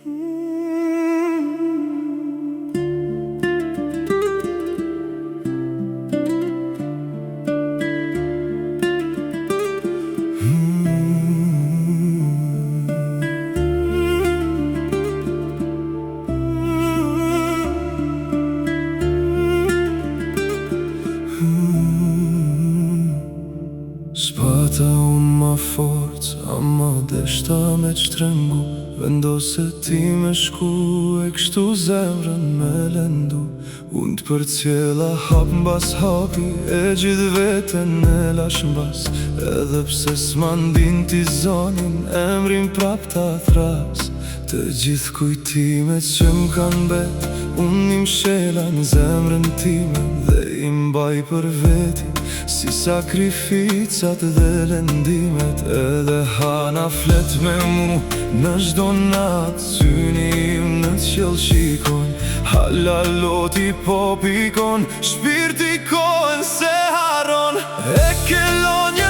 S'pata unë ma forc, ama deshta me qtrengu. Vendose ti me shku e kështu zemrën me lendu. Unë t'përcjella hap mbas hapi, e gjithë veten e lash mbas. Edhe pse s'ma ndin t'i zonin, emrin prap ta thras. Të gjithë kujtimet që m'kan bet, unë im shela në zemrën time. Dhe i mbaj për veti, si sakrificat dhe lendimet. Edhe hana flet me mu, në çdo natë syni im në t'qell shikon. Hala loti po pikon, shpirti kohën se haron. E ke lonjë